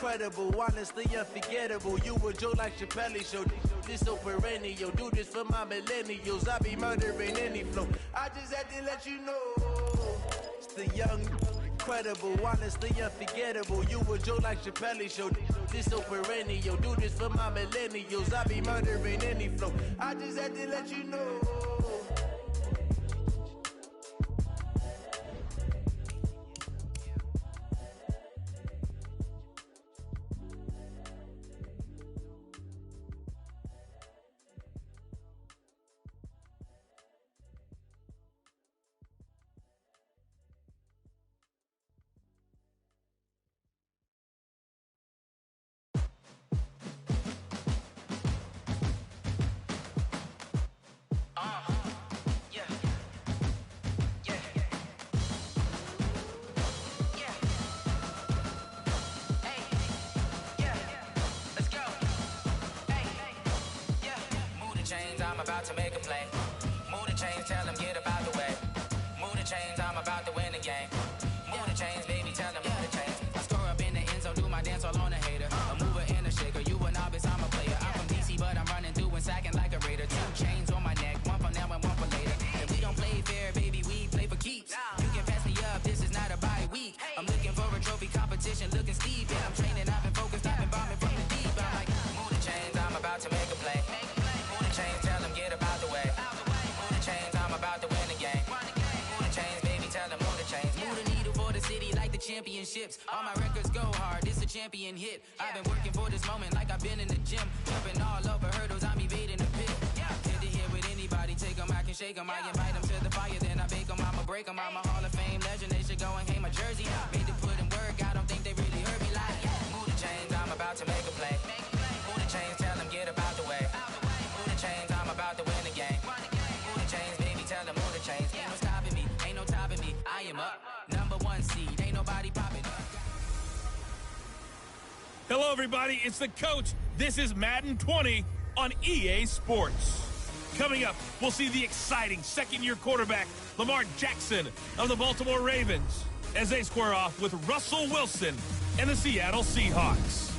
incredible, honestly unforgettable. You a joke like Chappelle Show. This so perennial, do this for my millennials. I be murdering any flow. I just had to let you know. It's the young, incredible, honestly unforgettable. You a joke like Chappelle Show. This so perennial, do this for my millennials. I be murdering any flow. I just had to let you know. I'm about to make a play. Move the chains, tell them get about the way. Move the chains, I'm about to win the game. Move the chains, baby, tell them move the chains. I score up in the end zone, do my dance all on a hater. A mover and a shaker, you a novice, I'm a player. I'm from DC, but I'm running through and sacking like a raider. 2 chains on my neck, one for now and one for later. And we don't play fair, baby, we play for keeps. You can pass me up, this is not a bye week. I'm looking for a trophy competition, looking steep. Yeah, I'm training, I've been focused, I've been bombing from the deep. I'm like, move the chains, I'm about to make a play. Move the chains, tell them get about the way. Move the chains, I'm about to win the game. Move the chains, baby, tell them move the chains. Move the needle for the city like the championships. All my records go hard, it's a champion hit. I've been working for this moment like I've been in the gym. Jumping all over hurdles, I'm evading the pit. Head to head with anybody, take them, I can shake them. I invite them to the fire, then I bake them, I'ma break them. I'm a Hall of Fame legend, they should go and hang my jersey. Made to put in work, I don't think they really heard me like, move the chains, I'm about to make a play. Move the chains, tell them get about the way. Move the chains, I'm about to win the game. Move the chains, baby, tell them move the chains. Ain't no stopping me, ain't no topping me. I am up, #1 seed, ain't nobody popping up. Hello, everybody. It's the coach. This is Madden 20 on EA Sports. Coming up, we'll see the exciting second-year quarterback, Lamar Jackson of the Baltimore Ravens, as they square off with Russell Wilson and the Seattle Seahawks.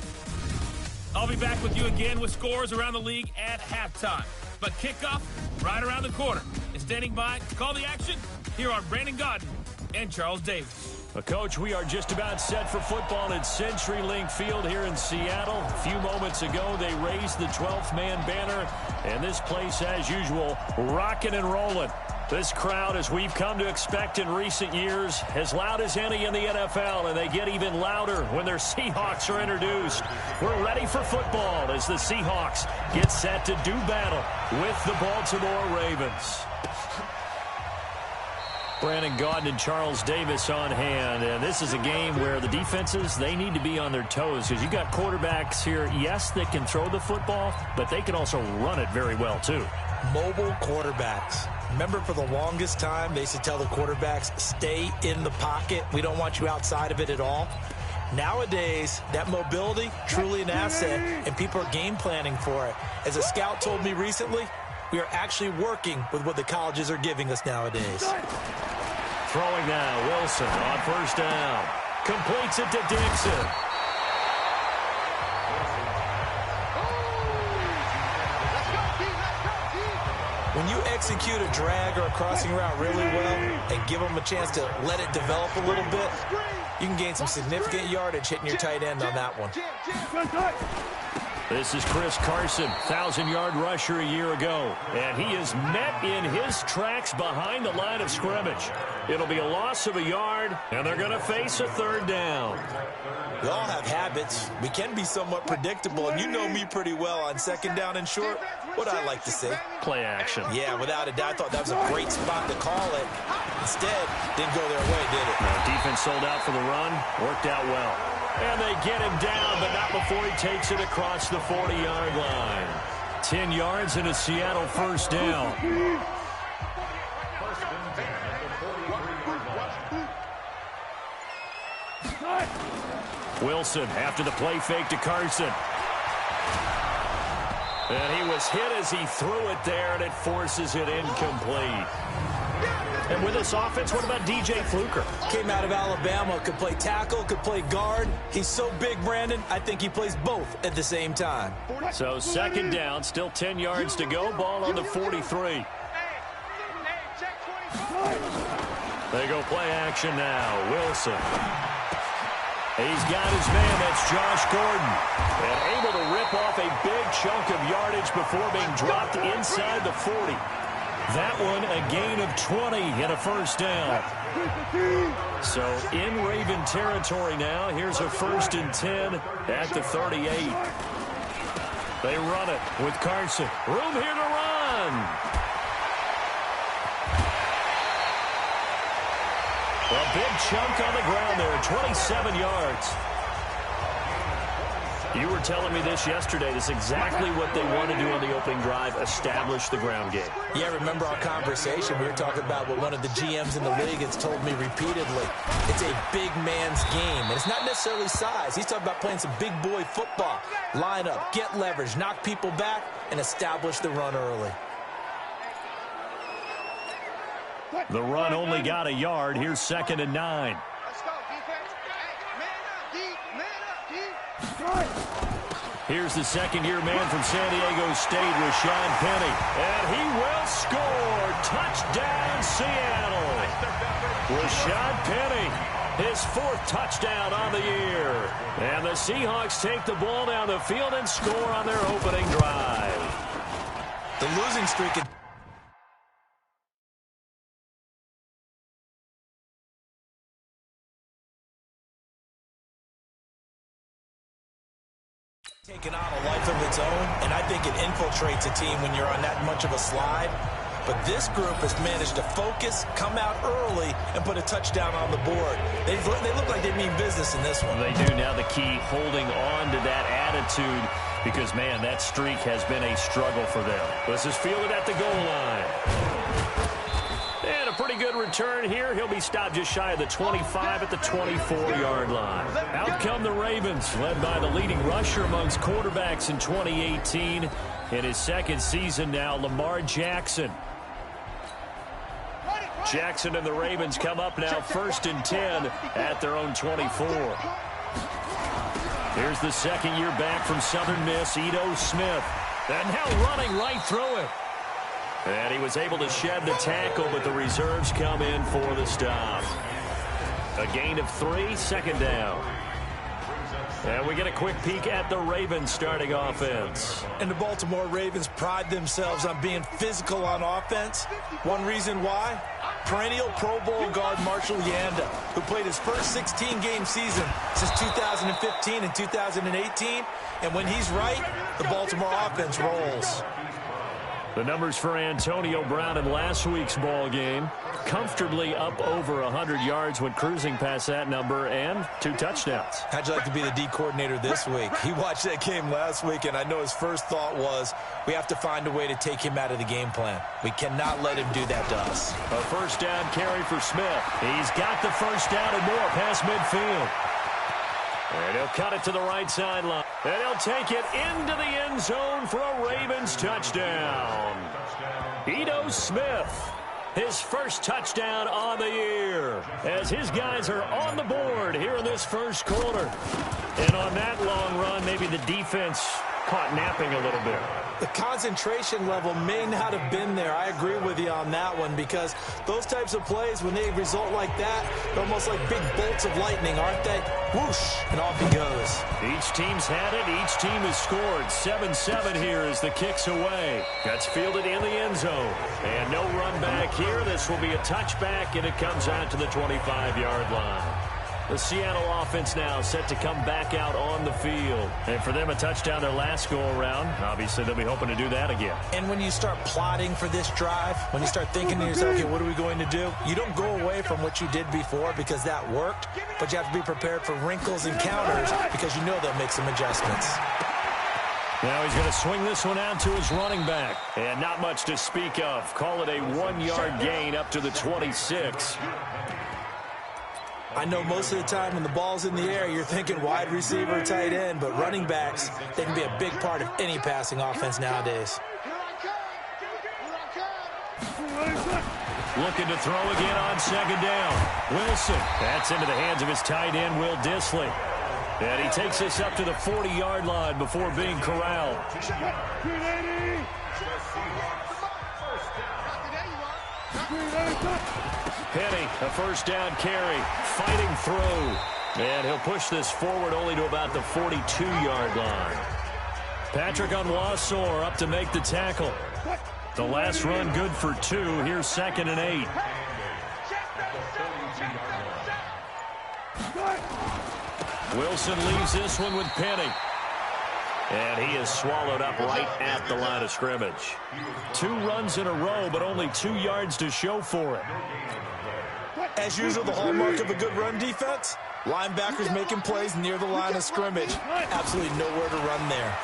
I'll be back with you again with scores around the league at halftime. But kickoff right around the corner. And standing by to call the action, here are Brandon Godden and Charles Davis. Coach, we are just about set for football at CenturyLink Field here in Seattle. A few moments ago, they raised the 12th man banner, and this place, as usual, rocking and rolling. This crowd, as we've come to expect in recent years, as loud as any in the NFL, and they get even louder when their Seahawks are introduced. We're ready for football as the Seahawks get set to do battle with the Baltimore Ravens. Brandon Gaudin and Charles Davis on hand, and this is a game where the defenses, they need to be on their toes because you got quarterbacks here, yes, that can throw the football, but they can also run it very well too. Mobile quarterbacks. Remember, for the longest time, they used to tell the quarterbacks, stay in the pocket. We don't want you outside of it at all. Nowadays, that mobility, truly an asset, and people are game planning for it. As a scout told me recently, we are actually working with what the colleges are giving us nowadays. Throwing now, Wilson on first down. Completes it to Dixon. When you execute a drag or a crossing route really well and give them a chance to let it develop a little bit, you can gain some significant yardage hitting your tight end on that one. This is Chris Carson, 1,000-yard rusher a year ago, and he is met in his tracks behind the line of scrimmage. It'll be a loss of a yard, and they're going to face a third down. We all have habits. We can be somewhat predictable, and you know me pretty well on second down and short. What I like to say? Play action. Yeah, without a doubt, I thought that was a great spot to call it. Instead, didn't go their way, did it? Now, defense sold out for the run. Worked out well. And they get him down, but not before he takes it across the 40-yard line. 10 yards and a Seattle first down. Wilson after the play fake to Carson. And he was hit as he threw it there, and it forces it incomplete. And with this offense, what about DJ Fluker? Came out of Alabama, could play tackle, could play guard. He's so big, Brandon, I think he plays both at the same time. So second down, still 10 yards to go. Ball on the 43. They go play action now. Wilson. He's got his man. That's Josh Gordon. And able to rip off a big chunk of yardage before being dropped inside the 40. That one a gain of 20 and a first down. So in Raven territory now. Here's a 1st and 10 at the 38. They run it with Carson. Room here to run. A big chunk on the ground there, 27 yards. You were telling me this yesterday. This is exactly what they want to do on the opening drive, establish the ground game. Yeah, remember our conversation? We were talking about what one of the GMs in the league has told me repeatedly. It's a big man's game, and it's not necessarily size. He's talking about playing some big boy football. Line up, get leverage, knock people back, and establish the run early. The run only got a yard. Here's 2nd and 9. Let's go, defense. Hey, man up, Here's the second-year man from San Diego State, Rashad Penny. And he will score. Touchdown, Seattle. Rashad Penny, his 4th touchdown on the year. And the Seahawks take the ball down the field and score on their opening drive. The losing streak taken on a life of its own, and I think it infiltrates a team when you're on that much of a slide. But this group has managed to focus, come out early, and put a touchdown on the board. They look like they mean business in this one. They do. Now the key, holding on to that attitude, because, man, that streak has been a struggle for them. This is fielded at the goal line. And a pretty good return here. He'll be stopped just shy of the 25 at the 24-yard line. Out come the Ravens, led by the leading rusher amongst quarterbacks in 2018. In his 2nd season now, Lamar Jackson. Jackson and the Ravens come up now 1st and 10 at their own 24. Here's the 2nd-year back from Southern Miss, Ito Smith. And now running right through it. And he was able to shed the tackle, but the reserves come in for the stop. A gain of 3, 2nd down. And we get a quick peek at the Ravens starting offense. And the Baltimore Ravens pride themselves on being physical on offense. One reason why? Perennial Pro Bowl guard Marshall Yanda, who played his first 16-game season since 2015 and 2018. And when he's right, the Baltimore offense rolls. The numbers for Antonio Brown in last week's ball game. Comfortably up over 100 yards when cruising past that number, and 2 touchdowns. How'd you like to be the D coordinator this week? He watched that game last week, and I know his first thought was, we have to find a way to take him out of the game plan. We cannot let him do that to us. A 1st down carry for Smith. He's got the 1st down and more past midfield. And he'll cut it to the right sideline. And he'll take it into the end zone for a Ravens touchdown. Ito Smith, his 1st touchdown on the year, as his guys are on the board here in this 1st quarter. And on that long run, maybe the defense caught napping a little bit. The concentration level may not have been there. I agree with you on that one, because those types of plays, when they result like that, they're almost like big bolts of lightning, aren't they? Whoosh, and off he goes. Each team's had it. Each team has scored. 7-7 here as the kick's away. That's fielded in the end zone. And no run back here. This will be a touchback, and it comes out to the 25-yard line. The Seattle offense now set to come back out on the field. And for them, a touchdown their last go-around. Obviously, they'll be hoping to do that again. And when you start plotting for this drive, when you start thinking to yourself, okay, what are we going to do? You don't go away from what you did before because that worked, but you have to be prepared for wrinkles and counters because you know they'll make some adjustments. Now he's going to swing this one out to his running back. And not much to speak of. Call it a 1-yard gain up to the 26. I know most of the time when the ball's in the air, you're thinking wide receiver, tight end, but running backs, they can be a big part of any passing offense nowadays. Looking to throw again on second down. Wilson. That's into the hands of his tight end, Will Dissly. And he takes us up to the 40-yard line before being corralled. Penny, a first down carry, fighting through. And he'll push this forward only to about the 42-yard line. Patrick Onwuasor up to make the tackle. The last run good for 2. Here's 2nd and 8. Wilson leaves this one with Penny. And he is swallowed up right at the line of scrimmage. 2 runs in a row, but only 2 yards to show for it. As usual, the hallmark of a good run defense, linebackers making plays near the line of scrimmage. Absolutely nowhere to run there.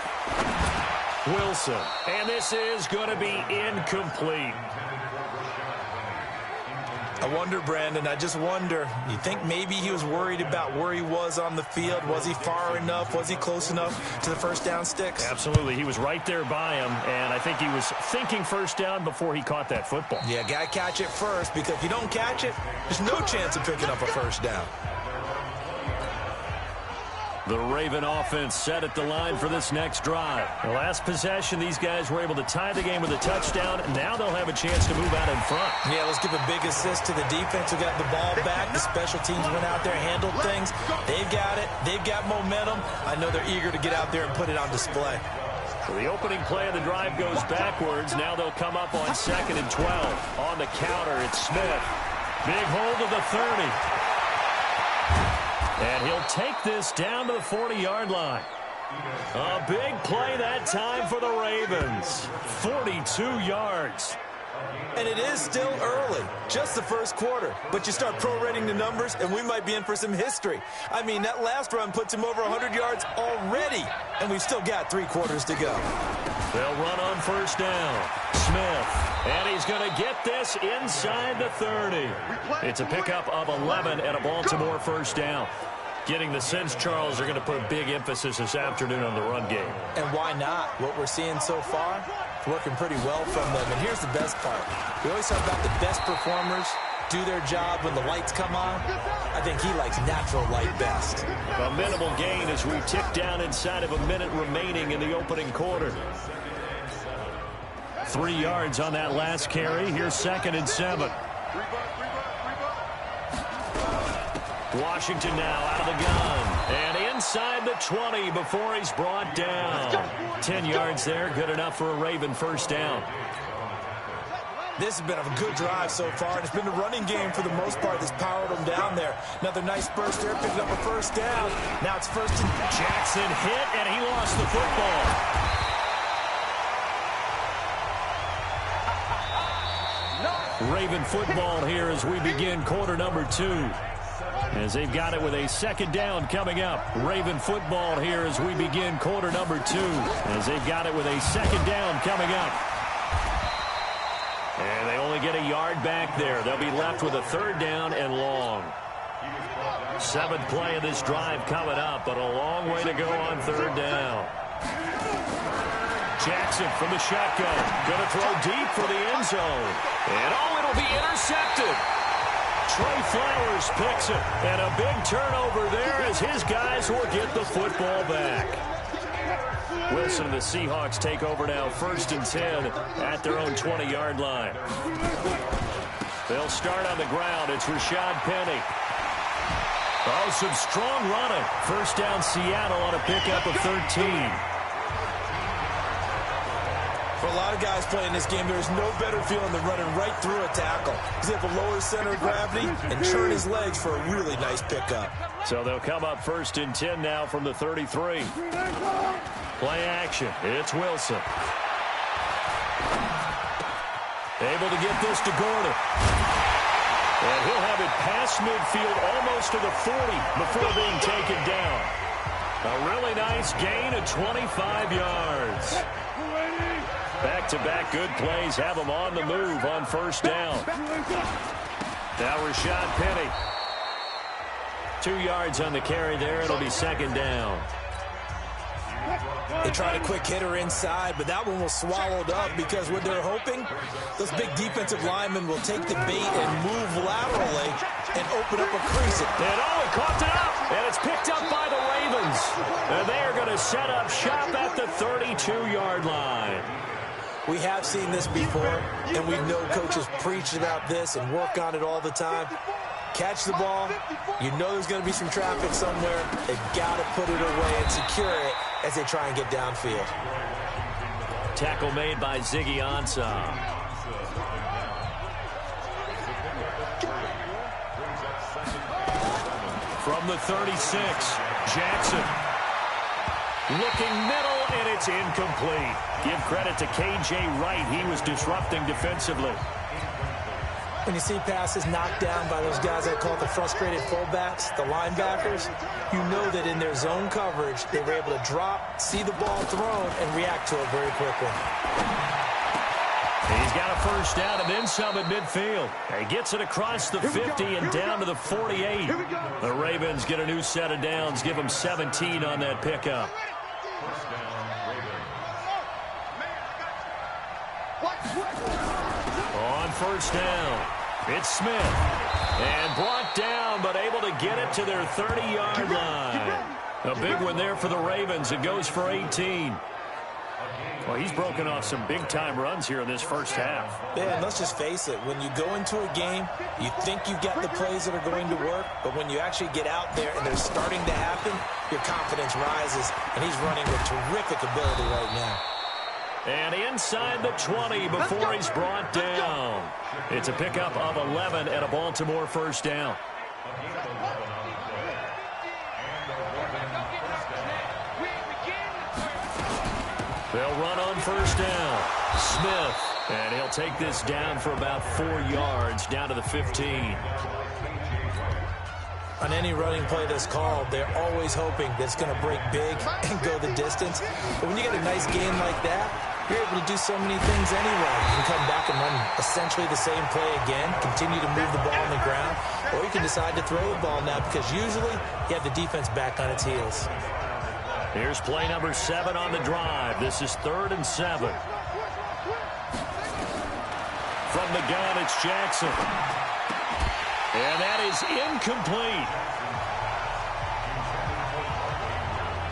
Wilson, and this is going to be incomplete. I wonder, Brandon, I just wonder, you think maybe he was worried about where he was on the field? Was he far enough? Was he close enough to the first down sticks? Absolutely. He was right there by him, and I think he was thinking first down before he caught that football. Yeah, got to catch it first, because if you don't catch it, there's no chance of picking up a first down. The Raven offense set at the line for this next drive. The last possession, these guys were able to tie the game with a touchdown. Now they'll have a chance to move out in front. Yeah, let's give a big assist to the defense who got the ball back. The special teams went out there, handled things. They've got it. They've got momentum. I know they're eager to get out there and put it on display. So the opening play of the drive goes backwards. Now they'll come up on 2nd and 12. On the counter, it's Smith. Big hold of the 30. And he'll take this down to the 40-yard line. A big play that time for the Ravens. 42 yards. And it is still early, just the first quarter. But you start prorating the numbers, and we might be in for some history. I mean, that last run puts him over 100 yards already, and we've still got 3 quarters to go. They'll run on first down. Smith, and he's going to get this inside the 30. It's a pickup of 11 and a Baltimore first down. Getting the sense, Charles, are going to put a big emphasis this afternoon on the run game. And why not? What we're seeing so far, it's working pretty well from them. And here's the best part. We always talk about the best performers do their job when the lights come on. I think he likes natural light best. A minimal gain as we tick down inside of a minute remaining in the opening quarter. 3 yards on that last carry. Here's 2nd and 7. Washington now out of the gun. And inside the 20 before he's brought down. 10 yards there, good enough for a Raven first down. This has been a good drive so far, and it's been the running game for the most part that's powered them down there. Another nice burst there, picking up a first down. Now it's 1st and... Jackson hit, and he lost the football. Raven football here as we begin quarter number 2. As they've got it with a 2nd down coming up. Raven football here as we begin quarter number 2. As they've got it with a 2nd down coming up. And they only get a yard back there. They'll be left with a 3rd down and long. 7th play of this drive coming up, but a long way to go on 3rd down. Jackson from the shotgun. Going to throw deep for the end zone. And it'll be intercepted. Trey Flowers picks it, and a big turnover there as his guys will get the football back. Wilson and the Seahawks take over now, 1st and 10 at their own 20-yard line. They'll start on the ground. It's Rashad Penny. Oh, some strong running. First down Seattle on a pickup of 13. For a lot of guys playing this game, there's no better feeling than running right through a tackle. He's able to lower his center of gravity and turn his legs for a really nice pickup. So they'll come up 1st and 10 now from the 33. Play action. It's Wilson. Able to get this to Gordon. And he'll have it past midfield almost to the 40 before being taken down. A really nice gain of 25 yards. Back-to-back good plays have them on the move on 1st down. Now Rashad Penny. 2 yards on the carry there. It'll be 2nd down. It tried a quick hitter inside, but that one was swallowed up because what they're hoping, those big defensive linemen will take the bait and move laterally and open up a crease. And he coughed it up, and it's picked up by the Ravens. And they are going to set up shop at the 32-yard line. We have seen this before, and we know coaches preach about this and work on it all the time. Catch the ball. You know there's going to be some traffic somewhere. They've got to put it away and secure it as they try and get downfield. Tackle made by Ziggy Ansah. From the 36, Jackson. Looking middle, and it's incomplete. Give credit to K.J. Wright. He was disrupting defensively. When you see passes knocked down by those guys I call the frustrated fullbacks, the linebackers, you know that in their zone coverage, they were able to drop, see the ball thrown, and react to it very quickly. He's got a first down and then some at midfield. He gets it across the 50 and down to the 48. The Ravens get a new set of downs, give them 17 on that pickup. On first down, it's Smith. And brought down, but able to get it to their 30-yard line. A big one there for the Ravens. It goes for 18. Well, he's broken off some big-time runs here in this first half. Yeah, and let's just face it. When you go into a game, you think you've got the plays that are going to work, but when you actually get out there and they're starting to happen, your confidence rises, and he's running with terrific ability right now. And inside the 20 before he's brought down. It's a pickup of 11 and a Baltimore first down. They'll run on first down. Smith, and he'll take this down for about 4 yards, down to the 15. On any running play that's called, they're always hoping that it's going to break big and go the distance. But when you get a nice game like that, you're able to do so many things anyway. You can come back and run essentially the same play again, continue to move the ball on the ground, or you can decide to throw the ball now because usually you have the defense back on its heels. Here's play number 7 on the drive. This is 3rd and 7. From the gun, it's Jackson. And that is incomplete.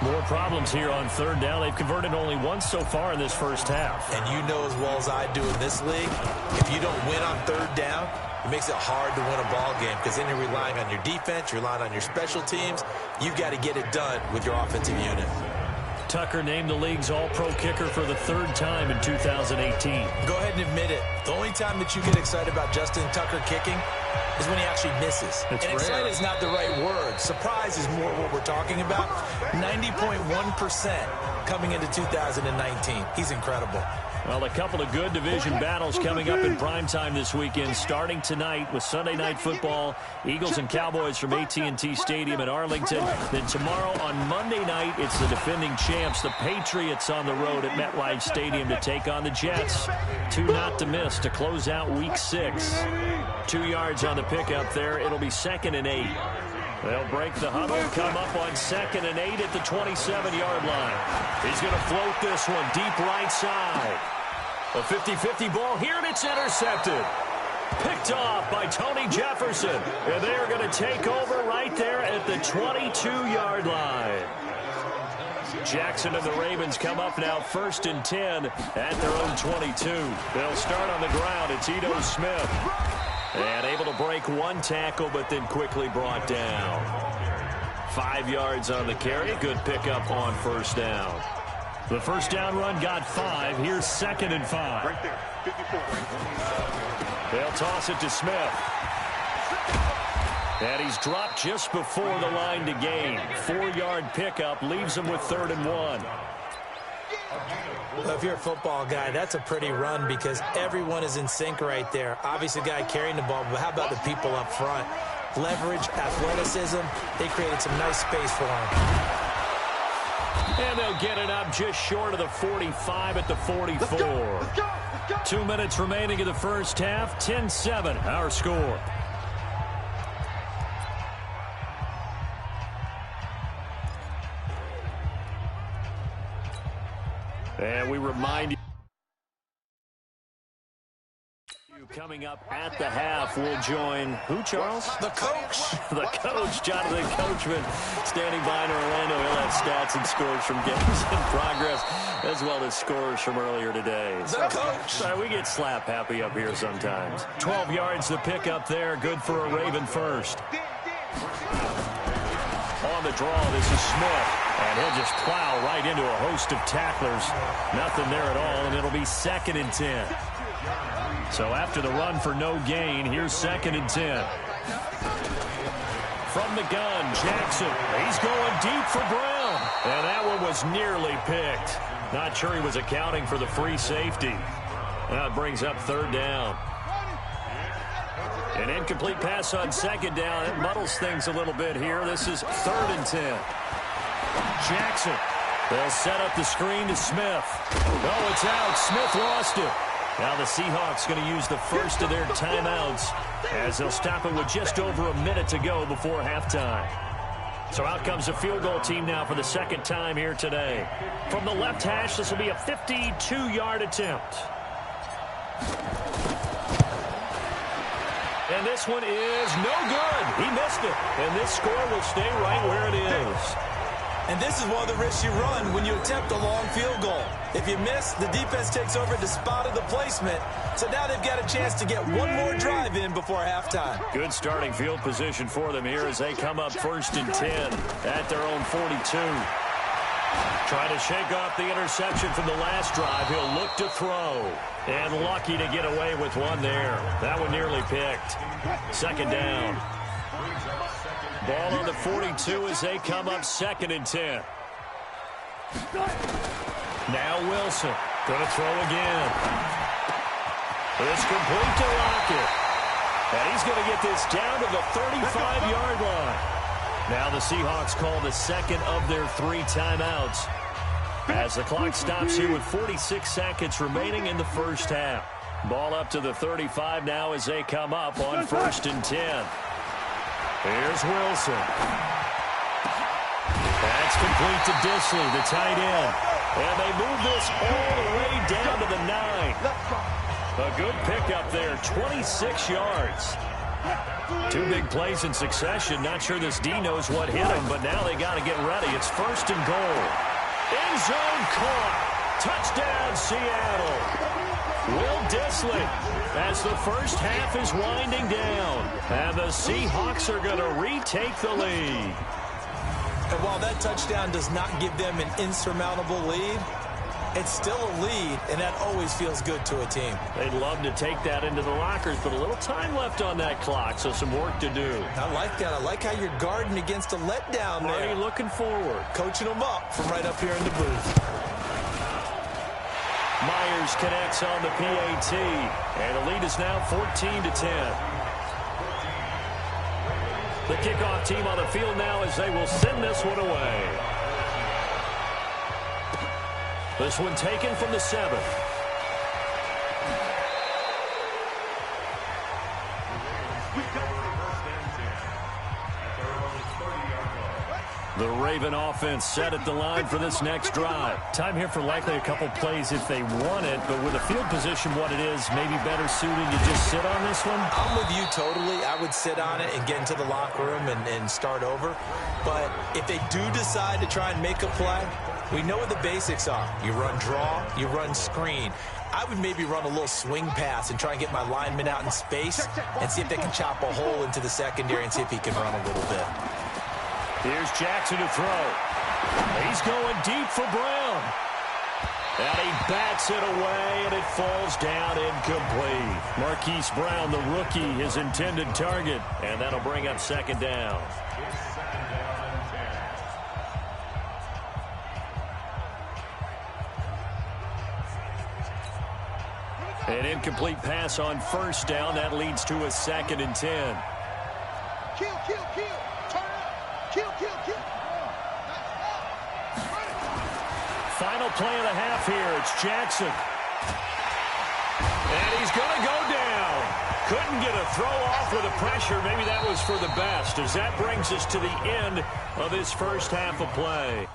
More problems here on 3rd down. They've converted only once so far in this first half. And you know as well as I do in this league, if you don't win on 3rd down, it makes it hard to win a ball game because then you're relying on your defense, you're relying on your special teams. You've got to get it done with your offensive unit. Tucker named the league's all-pro kicker for the 3rd time in 2018. Go ahead and admit it. The only time that you get excited about Justin Tucker kicking is when he actually misses. It's and excited is not the right word. Surprise is more what we're talking about. 90.1% coming into 2019. He's incredible. Well, a couple of good division battles coming up in primetime this weekend, starting tonight with Sunday Night Football, Eagles and Cowboys from AT&T Stadium in Arlington. Then tomorrow on Monday night, it's the defending champs, the Patriots, on the road at MetLife Stadium to take on the Jets. 2 not to miss to close out Week 6. 2 yards on the pickup there. It'll be 2nd and 8. They'll break the huddle, come up on 2nd and 8 at the 27-yard line. He's going to float this one deep right side. A 50-50 ball here, and it's intercepted. Picked off by Tony Jefferson. And they are going to take over right there at the 22-yard line. Jackson and the Ravens come up now 1st and 10 at their own 22. They'll start on the ground. It's Ito Smith. And able to break 1 tackle, but then quickly brought down. 5 yards on the carry. Good pickup on first down. The first down run got 5. Here's 2nd and 5. Right there, 54. They'll toss it to Smith. And he's dropped just before the line to gain. 4-yard pickup leaves him with 3rd and 1. Well, if you're a football guy, that's a pretty run because everyone is in sync right there. Obviously, the guy carrying the ball, but how about the people up front? Leverage, athleticism, they created some nice space for him. And they'll get it up just short of the 45 at the 44. Let's go. 2 minutes remaining in the first half. 10-7, our score. And we remind you, coming up at the half, we'll join who, Charles? The coach. The coach, Jonathan Coachman, standing by in Orlando. He'll have stats and scores from games in progress, as well as scores from earlier today. The coach. Sorry, we get slap happy up here sometimes. 12 yards to pick up there. Good for a Raven first. On the draw, this is Smith. And he'll just plow right into a host of tacklers. Nothing there at all, and it'll be 2nd and 10. So after the run for no gain, here's 2nd and 10. From the gun, Jackson. He's going deep for Brown. And that one was nearly picked. Not sure he was accounting for the free safety. Now it brings up 3rd down. An incomplete pass on 2nd down. It muddles things a little bit here. This is 3rd and 10. Jackson. They'll set up the screen to Smith. No, it's out. Smith lost it. Now the Seahawks going to use the first of their timeouts as they'll stop it with just over a minute to go before halftime. So out comes the field goal team now for the 2nd time here today. From the left hash, this will be a 52-yard attempt. And this one is no good. He missed it. And this score will stay right where it is. And this is one of the risks you run when you attempt a long field goal. If you miss, the defense takes over the spot of the placement. So now they've got a chance to get one more drive in before halftime. Good starting field position for them here as they come up 1st and 10 at their own 42. Trying to shake off the interception from the last drive. He'll look to throw. And lucky to get away with one there. That one nearly picked. 2nd down. Ball on the 42 as they come up 2nd and 10. Now Wilson. Going to throw again. It's complete to Lockett. And he's going to get this down to the 35-yard line. Now the Seahawks call the 2nd of their 3 timeouts as the clock stops here with 46 seconds remaining in the first half. Ball up to the 35 now as they come up on 1st and 10. Here's Wilson. That's complete to Disley, the tight end. And they move this all the way down to the 9. A good pickup there, 26 yards. 2 big plays in succession. Not sure this D knows what hit him, but now they got to get ready. It's 1st and goal. End zone caught. Touchdown, Seattle. Will Disley as the first half is winding down. And the Seahawks are going to retake the lead. And while that touchdown does not give them an insurmountable lead, it's still a lead, and that always feels good to a team. They'd love to take that into the lockers, but a little time left on that clock, so some work to do. I like that. I like how you're guarding against a letdown there. Already looking forward. Coaching them up from right up here in the booth. Myers connects on the PAT, and the lead is now 14 to 10. The kickoff team on the field now as they will send this one away. This one taken from the 7. The Raven offense set at the line for this next drive. Time here for likely a couple plays if they want it, but with a field position what it is, maybe better suited to just sit on this one? I'm with you totally. I would sit on it and get into the locker room and start over. But if they do decide to try and make a play, we know what the basics are. You run draw, you run screen. I would maybe run a little swing pass and try and get my lineman out in space and see if they can chop a hole into the secondary and see if he can run a little bit. Here's Jackson to throw. He's going deep for Brown. And he bats it away, and it falls down incomplete. Marquise Brown, the rookie, his intended target. And that'll bring up 2nd down. An incomplete pass on 1st down. That leads to a 2nd and 10. Kill, kill, kill. Turn up. Kill, kill, kill. Final play of the half here. It's Jackson. And he's going to go down. Couldn't get a throw off with the pressure. Maybe that was for the best, as that brings us to the end of this first half of play.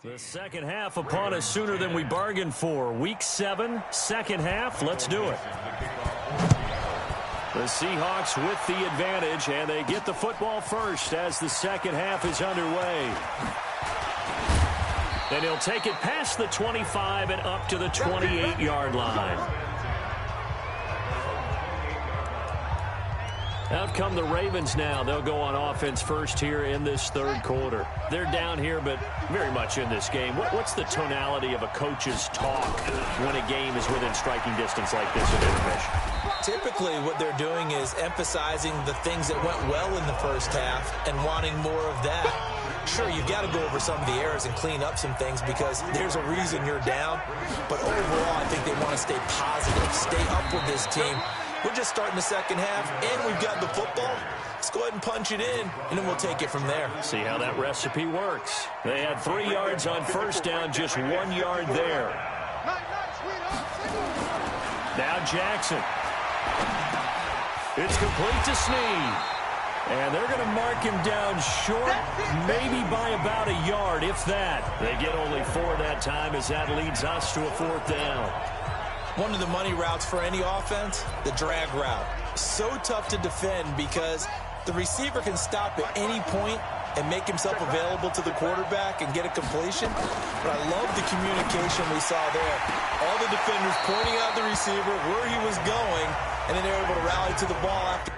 The second half upon us sooner than we bargained for. Week 7, second half. Let's do it. The Seahawks with the advantage, and they get the football first as the second half is underway. And he'll take it past the 25 and up to the 28-yard line. Out come the Ravens now. They'll go on offense first here in this third quarter. They're down here, but very much in this game. What's the tonality of a coach's talk when a game is within striking distance like this at intermission? Typically, what they're doing is emphasizing the things that went well in the first half and wanting more of that. Sure, you've got to go over some of the errors and clean up some things because there's a reason you're down. But overall, I think they want to stay positive, stay up with this team. We're just starting the second half, and we've got the football. Let's go ahead and punch it in, and then we'll take it from there. See how that recipe works. They had 3 yards on first down, just 1 yard there. Now Jackson. It's complete to Snead. And they're going to mark him down short, maybe by about a yard, if that. They get only 4 that time as that leads us to a 4th down. One of the money routes for any offense, the drag route. So tough to defend because the receiver can stop at any point and make himself available to the quarterback and get a completion. But I love the communication we saw there. All the defenders pointing out the receiver, where he was going, and then they were able to rally to the ball after.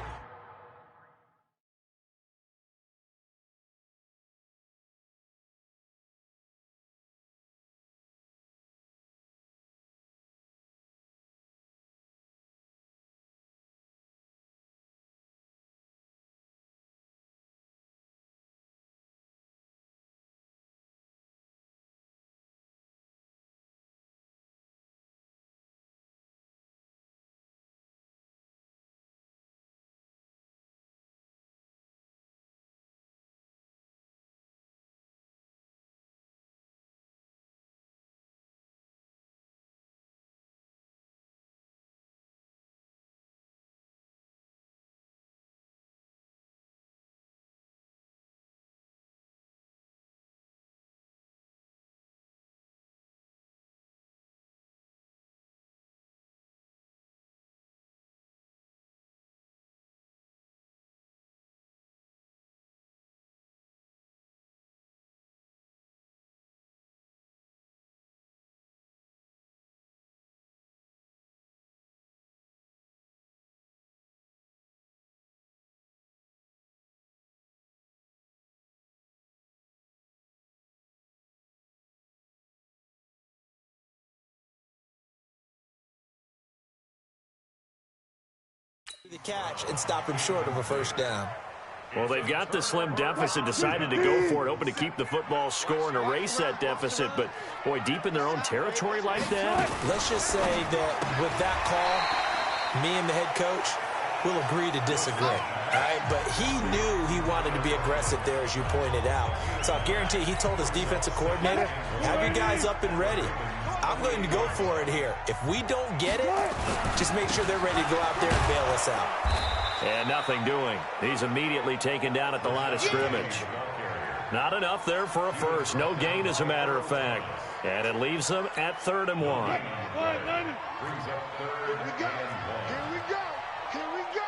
The catch and stop him short of a first down. Well, they've got the slim deficit, decided to go for it, hoping to keep the football score and erase that deficit. But, boy, deep in their own territory like that. Let's just say that with that call, me and the head coach will agree to disagree. All right, but he knew he wanted to be aggressive there, as you pointed out. So I guarantee he told his defensive coordinator, have your guys up and ready. I'm going to go for it here. If we don't get it, just make sure they're ready to go out there and bail us out. And nothing doing. He's immediately taken down at the line of scrimmage. Not enough there for a first. No gain, as a matter of fact. And it leaves them at 3rd and 1. Here we go. Here we go. Here we go.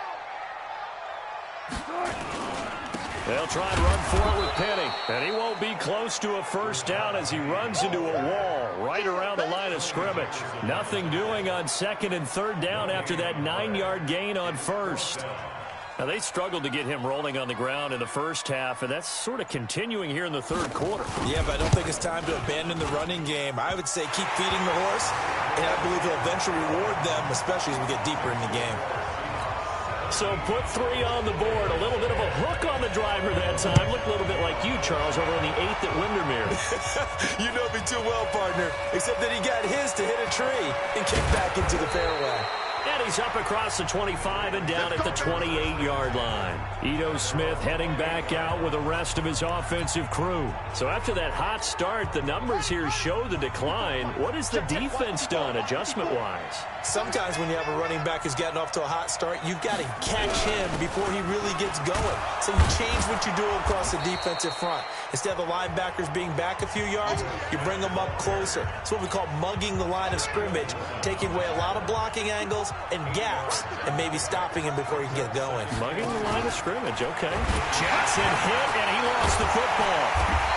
They'll try and run for it with Penny. And he won't be close to a first down as he runs into a wall right around the line of scrimmage. Nothing doing on 2nd and 3rd down after that 9-yard gain on first. Now, they struggled to get him rolling on the ground in the first half, and that's sort of continuing here in the third quarter. Yeah, but I don't think it's time to abandon the running game. I would say keep feeding the horse, and I believe he'll eventually reward them, especially as we get deeper in the game. So put 3 on the board. A little bit of a hook on the driver that time. Looked a little bit like you, Charles, over on the 8th at Windermere. You know me too well, partner, except that he got his to hit a tree and kick back into the fairway. And he's up across the 25 and down at the 28-yard line. Ito Smith heading back out with the rest of his offensive crew. So after that hot start, the numbers here show the decline. What has the defense done adjustment-wise? Sometimes when you have a running back who's gotten off to a hot start, you've got to catch him before he really gets going. So you change what you do across the defensive front. Instead of the linebackers being back a few yards, you bring them up closer. It's what we call mugging the line of scrimmage, taking away a lot of blocking angles and gaps, and maybe stopping him before he can get going. Mugging the line of scrimmage, okay. Jackson hit, and he lost the football.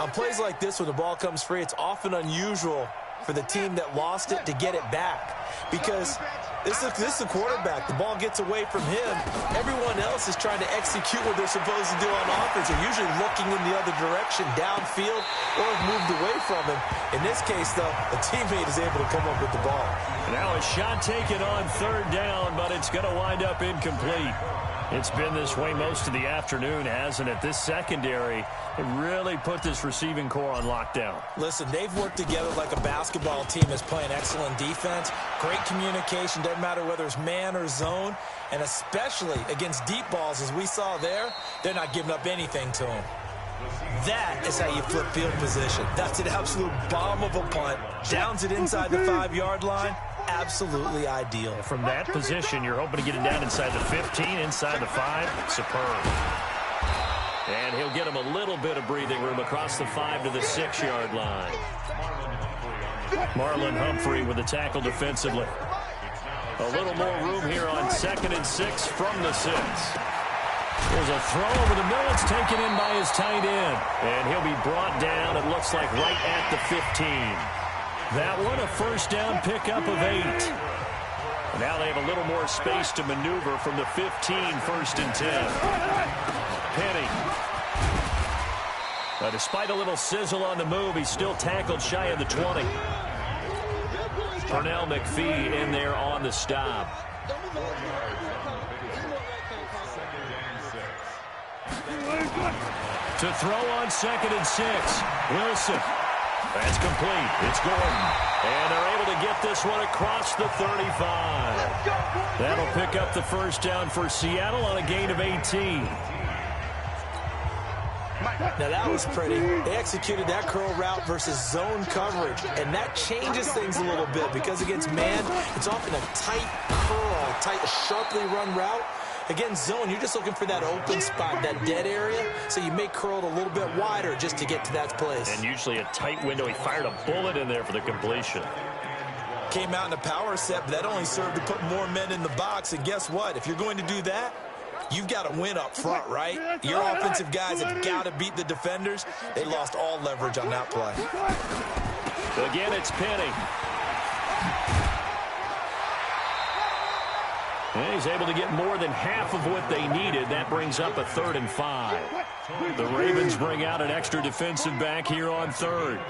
On plays like this, when the ball comes free, it's often unusual for the team that lost it to get it back. Because this is the quarterback. The ball gets away from him. Everyone else is trying to execute what they're supposed to do on offense. They're usually looking in the other direction, downfield, or have moved away from him. In this case, though, a teammate is able to come up with the ball. Now a shot taken on third down, but it's going to wind up incomplete. It's been this way most of the afternoon, hasn't it? This secondary really put this receiving core on lockdown. Listen, they've worked together like a basketball team that's playing excellent defense. Great communication, doesn't matter whether it's man or zone. And especially against deep balls, as we saw there, they're not giving up anything to them. That is how you flip field position. That's an absolute bomb of a punt. Downs it inside the 5-yard line. Absolutely ideal. From that position, you're hoping to get it down inside the 15, inside the 5. Superb. And he'll get him a little bit of breathing room across the 5 to the 6-yard line. Marlon Humphrey with the tackle defensively. A little more room here on 2nd and 6 from the 6. There's a throw over the middle. It's taken in by his tight end. And he'll be brought down, it looks like, right at the 15. That one, a first down pickup of 8. Now they have a little more space to maneuver from the 15, 1st and 10. Penny. But despite a little sizzle on the move, he's still tackled shy of the 20. Pernell McPhee in there on the stop. To throw on 2nd and 6. Wilson. That's complete. It's Gordon. And they're able to get this one across the 35. That'll pick up the first down for Seattle on a gain of 18. Now that was pretty. They executed that curl route versus zone coverage. And that changes things a little bit because against man, it's often a tight curl, tight, sharply run route. Against zone, you're just looking for that open spot, that dead area, so you may curl it a little bit wider just to get to that place. And usually a tight window. He fired a bullet in there for the completion. Came out in a power set, but that only served to put more men in the box. And guess what? If you're going to do that, you've got to win up front, right? Your offensive guys have got to beat the defenders. They lost all leverage on that play. Again, it's Penny. And he's able to get more than half of what they needed. That brings up a 3rd and 5. The Ravens bring out an extra defensive back here on 3rd.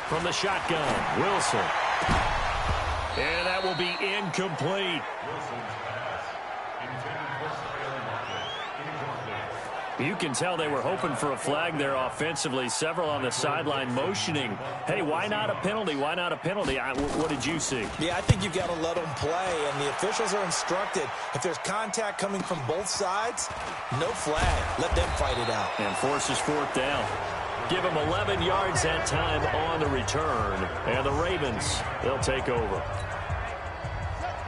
From the shotgun, Wilson. And that will be incomplete. You can tell they were hoping for a flag there offensively. Several on the sideline motioning, hey, why not a penalty? Why not a penalty? What did you see? Yeah, I think you've got to let them play, and the officials are instructed. If there's contact coming from both sides, no flag. Let them fight it out. And forces fourth down. Give them 11 yards that time on the return. And the Ravens, they'll take over.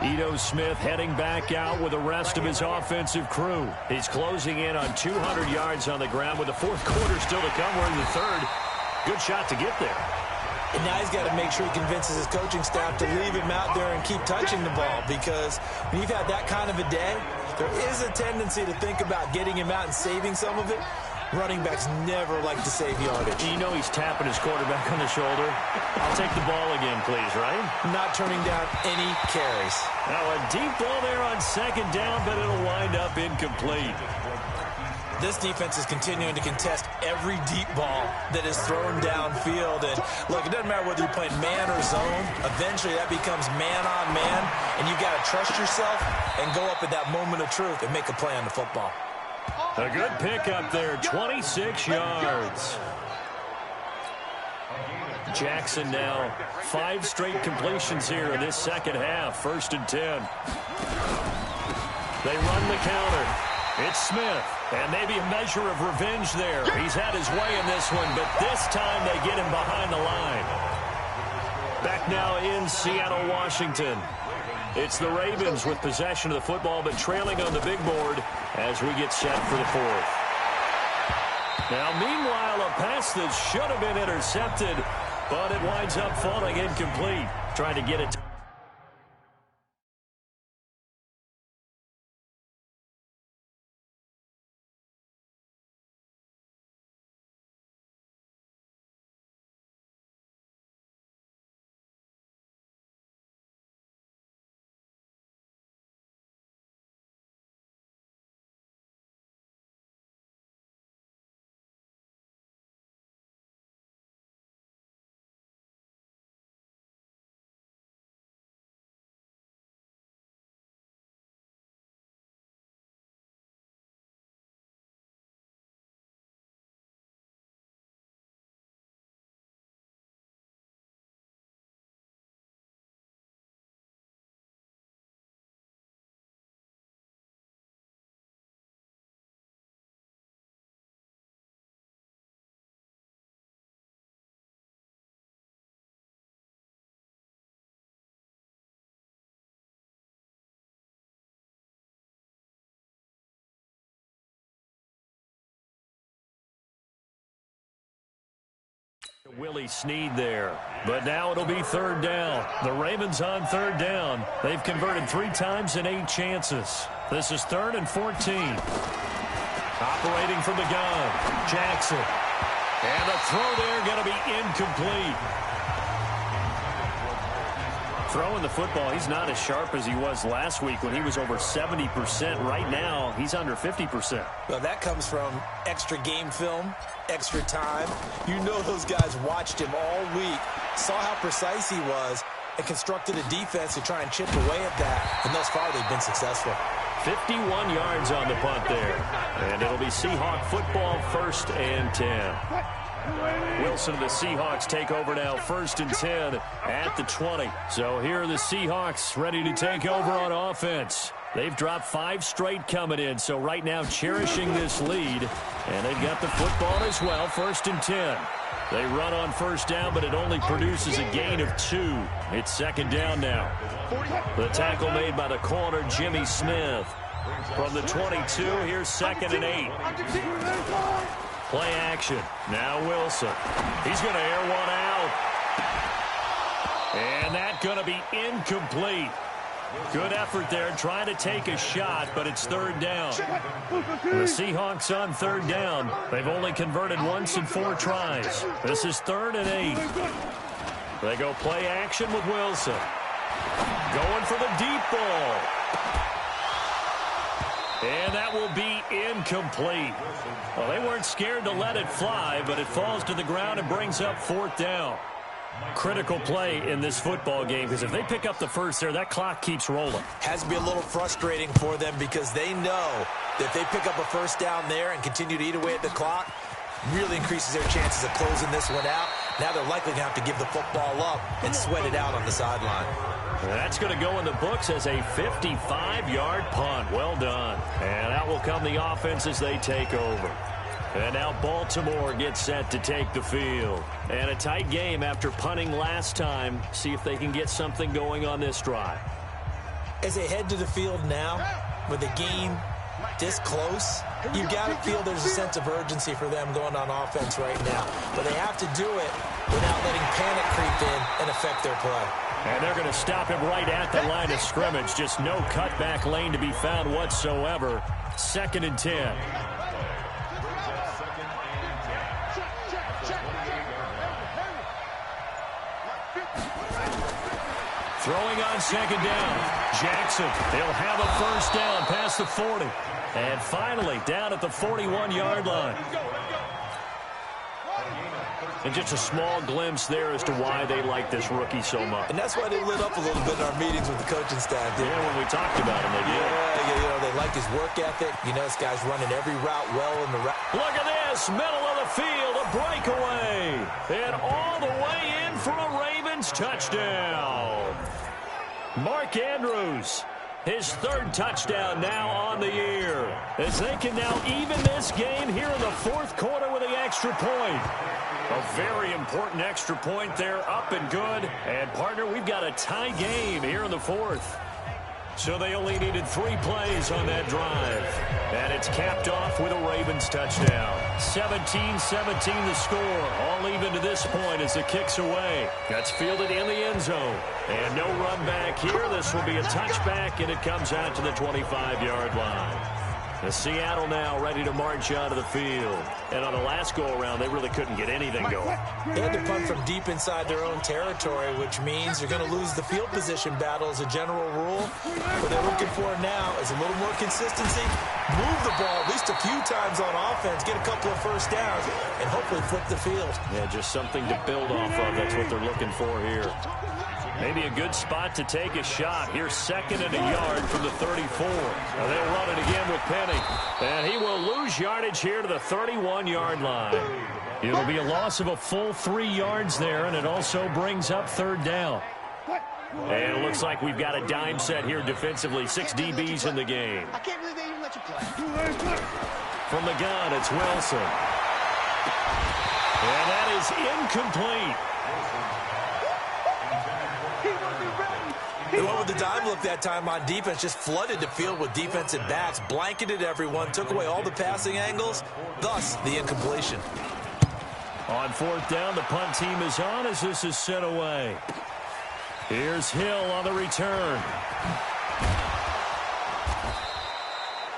Ito Smith heading back out with the rest of his offensive crew. He's closing in on 200 yards on the ground with the fourth quarter still to come. We're in the third. Good shot to get there. And now he's got to make sure he convinces his coaching staff to leave him out there and keep touching the ball, because when you've had that kind of a day, there is a tendency to think about getting him out and saving some of it. Running backs never like to save yardage. You know he's tapping his quarterback on the shoulder. I'll take the ball again, please, right? Not turning down any carries. Now a deep ball there on second down, but it'll wind up incomplete. This defense is continuing to contest every deep ball that is thrown downfield. And look, it doesn't matter whether you're playing man or zone. Eventually that becomes man on man, and you got to trust yourself and go up at that moment of truth and make a play on the football. A good pickup there, 26 yards. Jackson now 5 straight completions here in this second half. 1st and 10. They run the counter. It's Smith, and maybe a measure of revenge there. He's had his way in this one, but this time they get him behind the line. Back now in Seattle, Washington. It's the Ravens with possession of the football, but trailing on the big board as we get set for the fourth. Now, meanwhile, a pass that should have been intercepted, but it winds up falling incomplete. Trying to get it. Willie Snead there. But now it'll be 3rd down. The Ravens on 3rd down. They've converted 3 times in 8 chances. This is 3rd and 14. Operating from the gun, Jackson. And the throw there going to be incomplete. Throwing the football, he's not as sharp as he was last week when he was over 70%. Right now, he's under 50%. Well, that comes from extra game film, extra time. You know those guys watched him all week, saw how precise he was, and constructed a defense to try and chip away at that. And thus far, they've been successful. 51 yards on the punt there. And it'll be Seahawk football, 1st and 10. Wilson and the Seahawks take over now, 1st and 10 at the 20. So here are the Seahawks ready to take over on offense. They've dropped 5 straight coming in, so right now cherishing this lead. And they've got the football as well, 1st and 10. They run on 1st down, but it only produces a gain of 2. It's 2nd down now. The tackle made by the corner, Jimmy Smith. From the 22, here's 2nd and 8. Play action. Now Wilson. He's going to air one out. And that's going to be incomplete. Good effort there trying to take a shot, but it's 3rd down. The Seahawks on 3rd down. They've only converted once in 4 tries. This is 3rd and 8. They go play action with Wilson. Going for the deep ball. And that will be incomplete. Well, they weren't scared to let it fly, but it falls to the ground and brings up 4th down. Critical play in this football game, because if they pick up the first there, that clock keeps rolling. Has to be a little frustrating for them because they know If they pick up a first down there and continue to eat away at the clock, really increases their chances of closing this one out. Now they're likely going to have to give the football up and sweat it out on the sideline. That's going to go in the books as a 55-yard punt. Well done. And out will come the offense as they take over. And now Baltimore gets set to take the field. And a tight game after punting last time. See if they can get something going on this drive. As they head to the field now, with the game this close, you got to feel there's a sense of urgency for them going on offense right now. But they have to do it without letting panic creep in and affect their play. And they're going to stop him right at the line of scrimmage. Just no cutback lane to be found whatsoever. 2nd and 10. Throwing on 2nd down. Jackson, they'll have a first down past the 40. And finally, down at the 41-yard line. And just a small glimpse there as to why they like this rookie so much. And that's why they lit up a little bit in our meetings with the coaching staff. Yeah, when we talked about him, they did. Yeah, you know, they like his work ethic. You know, this guy's running every route well in the route. Look at this, middle of the field, a breakaway. And all the way in for a Ravens touchdown. Mark Andrews, his 3rd touchdown now on the year, as they can now even this game here in the 4th quarter with the extra point. A very important extra point there, up and good. And, partner, we've got a tie game here in the 4th. So they only needed 3 plays on that drive. And it's capped off with a Ravens touchdown. 17-17 the score. All even to this point as the kick's away. That's fielded in the end zone. And no run back here. This will be a touchback, and it comes out to the 25-yard line. The Seattle now ready to march out of the field. And on the last go-around, they really couldn't get anything going. They had to punt from deep inside their own territory, which means they're going to lose the field position battle as a general rule. What they're looking for now is a little more consistency, move the ball at least a few times on offense, get a couple of first downs, and hopefully flip the field. Yeah, just something to build off of. That's what they're looking for here. Maybe a good spot to take a shot. Here's 2nd and a yard from the 34. Now they'll run it again with Penny. And he will lose yardage here to the 31-yard line. It'll be a loss of a full 3 yards there, and it also brings up 3rd down. And it looks like we've got a dime set here defensively. 6 DBs in the game. I can't believe they even let you play. From the gun, it's Wilson. And that is incomplete. They went with the dime look that time on defense, just flooded the field with defensive backs, blanketed everyone, took away all the passing angles, thus the incompletion. On 4th down, the punt team is on as this is sent away. Here's Hill on the return.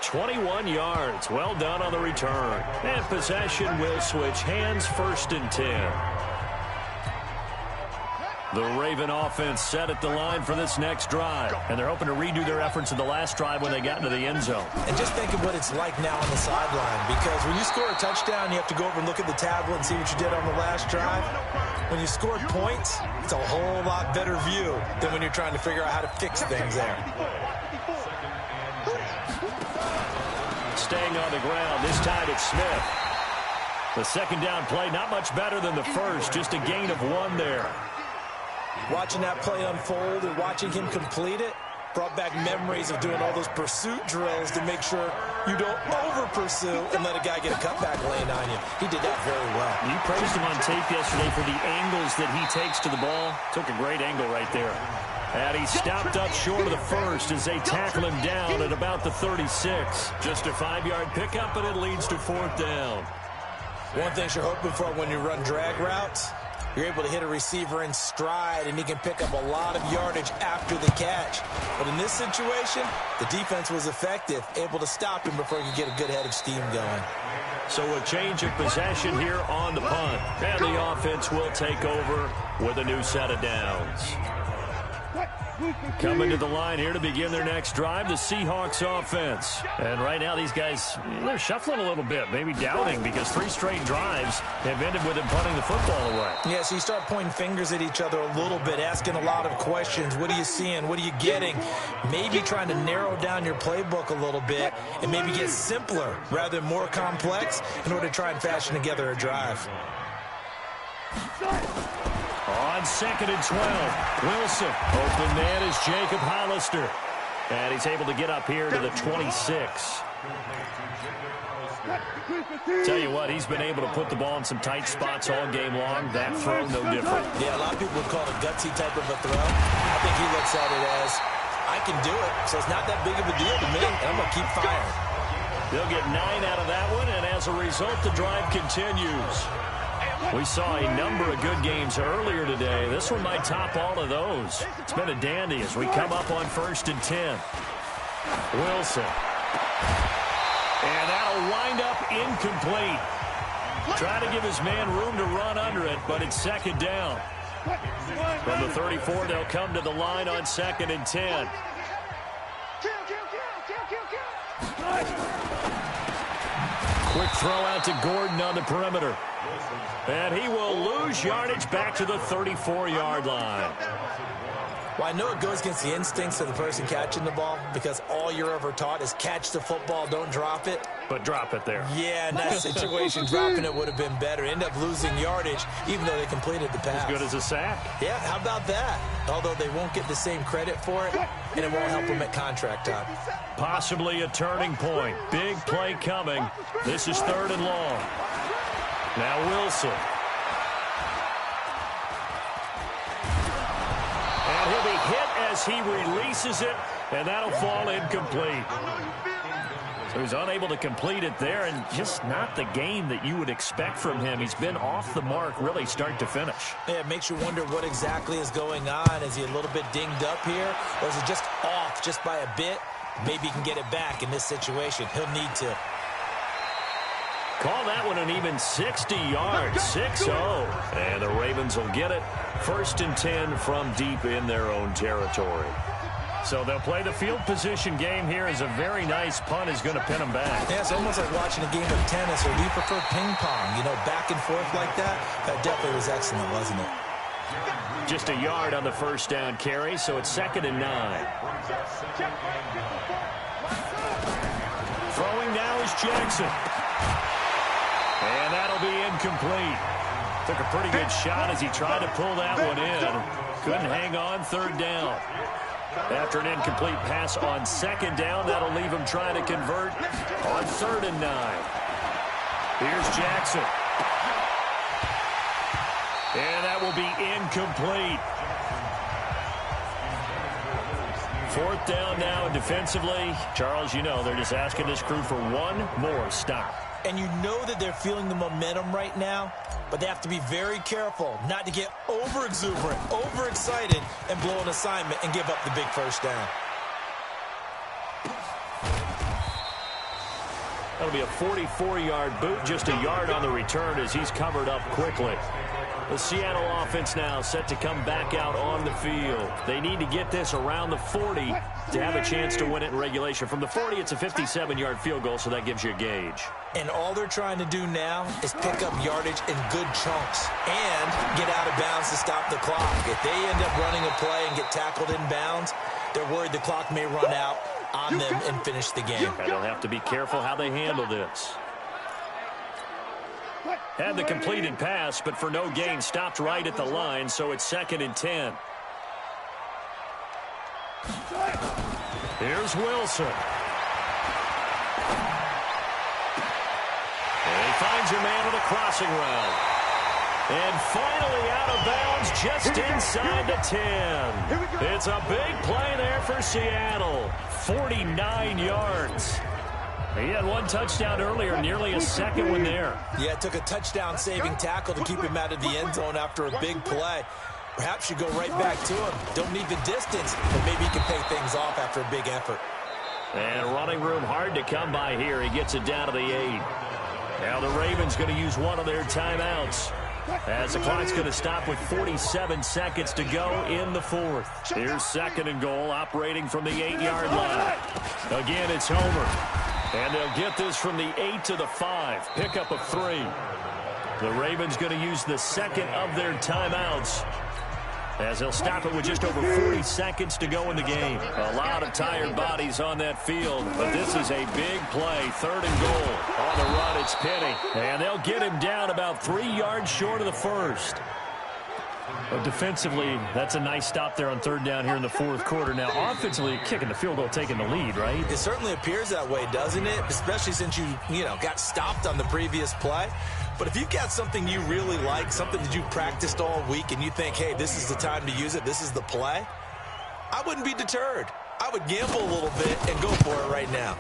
21 yards. Well done on the return. And possession will switch hands, 1st and 10. The Raven offense set at the line for this next drive. And they're hoping to redo their efforts in the last drive when they got into the end zone. And just think of what it's like now on the sideline. Because when you score a touchdown, you have to go over and look at the tablet and see what you did on the last drive. When you scored points, it's a whole lot better view than when you're trying to figure out how to fix things there. Staying on the ground, this time it's Smith. The 2nd down play, not much better than the first, just a gain of 1 there. Watching that play unfold and watching him complete it brought back memories of doing all those pursuit drills to make sure you don't over-pursue and let a guy get a cutback lane on you. He did that very well. You praised him on tape yesterday for the angles that he takes to the ball. Took a great angle right there. And he stopped up short of the first as they tackle him down at about the 36. Just a 5-yard pickup, and it leads to 4th down. One thing you're hoping for when you run drag routes, you're able to hit a receiver in stride, and he can pick up a lot of yardage after the catch. But in this situation, the defense was effective, able to stop him before he could get a good head of steam going. So a change of possession here on the punt. And the offense will take over with a new set of downs. Coming to the line here to begin their next drive, the Seahawks offense. And right now these guys, they're shuffling a little bit, maybe doubting, because 3 straight drives have ended with them punting the football away. Yeah, so you start pointing fingers at each other a little bit, asking a lot of questions. What are you seeing? What are you getting? Maybe trying to narrow down your playbook a little bit and maybe get simpler rather than more complex in order to try and fashion together a drive. On 2nd and 12, Wilson. Open man is Jacob Hollister. And he's able to get up here to the 26. Tell you what, he's been able to put the ball in some tight spots all game long. That throw, no different. Yeah, a lot of people would call it a gutsy type of a throw. I think he looks at it as, I can do it, so it's not that big of a deal to me, and I'm going to keep firing. They'll get 9 out of that one, and as a result, the drive continues. We saw a number of good games earlier today. This one might top all of those. It's been a dandy as we come up on 1st and 10. Wilson. And that'll wind up incomplete. Try to give his man room to run under it, but it's 2nd down. From the 34, they'll come to the line on 2nd and 10. Quick throw out to Gordon on the perimeter. And he will lose yardage back to the 34-yard line. Well, I know it goes against the instincts of the person catching the ball because all you're ever taught is catch the football, don't drop it. But drop it there. Yeah, in that situation, dropping it would have been better. End up losing yardage, even though they completed the pass. As good as a sack. Yeah, how about that? Although they won't get the same credit for it, and it won't help them at contract time. Possibly a turning point. Big play coming. This is 3rd and long. Now Wilson. And he'll be hit as he releases it, and that'll fall incomplete. So he's unable to complete it there, and just not the game that you would expect from him. He's been off the mark really start to finish. Yeah, it makes you wonder what exactly is going on. Is he a little bit dinged up here, or is it just off just by a bit? Maybe he can get it back in this situation. He'll need to. Call that one an even 60 yards, 6-0. And the Ravens will get it. 1st and 10 from deep in their own territory. So they'll play the field position game here as a very nice punt is going to pin them back. Yeah, it's almost like watching a game of tennis, or do you prefer ping pong? You know, back and forth like that? That definitely was excellent, wasn't it? Just a yard on the 1st down carry, so it's 2nd and 9. Throwing now is Jackson. And that'll be incomplete. Took a pretty good shot as he tried to pull that one in. Couldn't hang on, 3rd down. After an incomplete pass on 2nd down, that'll leave him trying to convert on 3rd and 9. Here's Jackson. And that will be incomplete. 4th down now defensively. Charles, you know, they're just asking this crew for one more stop. And you know that they're feeling the momentum right now, but they have to be very careful not to get over-exuberant, over-excited, and blow an assignment and give up the big 1st down. That'll be a 44-yard boot, just a yard on the return as he's covered up quickly. The Seattle offense now set to come back out on the field. They need to get this around the 40 to have a chance to win it in regulation. From the 40, it's a 57-yard field goal, so that gives you a gauge. And all they're trying to do now is pick up yardage in good chunks and get out of bounds to stop the clock. If they end up running a play and get tackled in bounds, they're worried the clock may run out on them and finish the game. And they'll have to be careful how they handle this. Had the completed pass, but for no gain, stopped right at the line, so it's 2nd and 10. Here's Wilson. And he finds your man with a crossing route. And finally out of bounds just inside the 10. It's a big play there for Seattle. 49 yards. He had one touchdown earlier, nearly a second one there. Yeah, it took a touchdown-saving tackle to keep him out of the end zone after a big play. Perhaps you go right back to him. Don't need the distance, but maybe he can pay things off after a big effort. And running room hard to come by here. He gets it down to the 8. Now the Ravens going to use one of their timeouts. as the clock's going to stop with 47 seconds to go in the fourth. Here's second and goal, operating from the 8-yard line. Again, it's Homer. And they'll get this from the 8 to the 5. Pickup of 3. The Ravens going to use the second of their timeouts, as they'll stop it with just over 40 seconds to go in the game. A lot of tired bodies on that field, but this is a big play. Third and goal. On the run, it's Penny. And they'll get him down about 3 yards short of the first. But defensively, that's a nice stop there on third down here in the fourth quarter. Now, offensively, kicking the field goal, taking the lead, right? It certainly appears that way, doesn't it? Especially since you got stopped on the previous play. But if you've got something you really like, something that you've practiced all week, and you think, hey, this is the time to use it, this is the play, I wouldn't be deterred. I would gamble a little bit and go for it right now.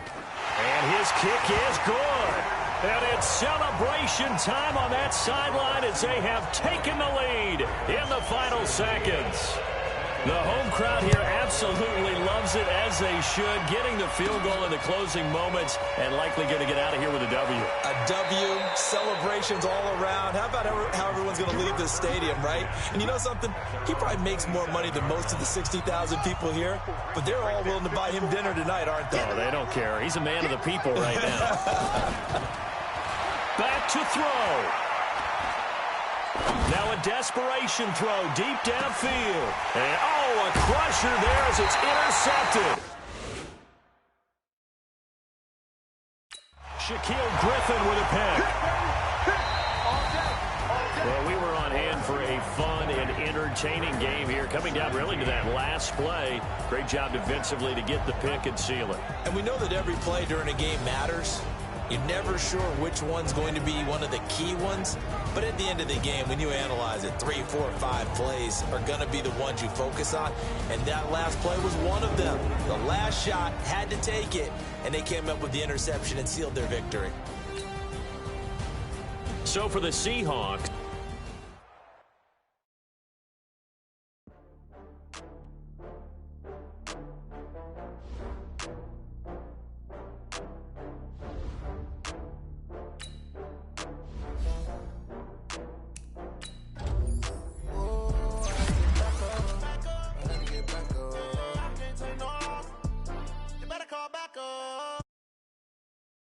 And his kick is good. And it's celebration time on that sideline as they have taken the lead in the final seconds. The home crowd here absolutely loves it, as they should, getting the field goal in the closing moments and likely going to get out of here with a W. A W, celebrations all around. How about how everyone's going to leave this stadium, right? And you know something? He probably makes more money than most of the 60,000 people here, but they're all willing to buy him dinner tonight, aren't they? Oh, they don't care. He's a man of the people right now. Back to throw. Now a desperation throw deep downfield. And, a crusher there as it's intercepted. Shaquille Griffin with a pick. Well, we were on hand for a fun and entertaining game here, coming down really to that last play. Great job defensively to get the pick and seal it. And we know that every play during a game matters. You're never sure which one's going to be one of the key ones. But at the end of the game, when you analyze it, 3, 4, 5 plays are going to be the ones you focus on. And that last play was one of them. The last shot had to take it, and they came up with the interception and sealed their victory. So for the Seahawks,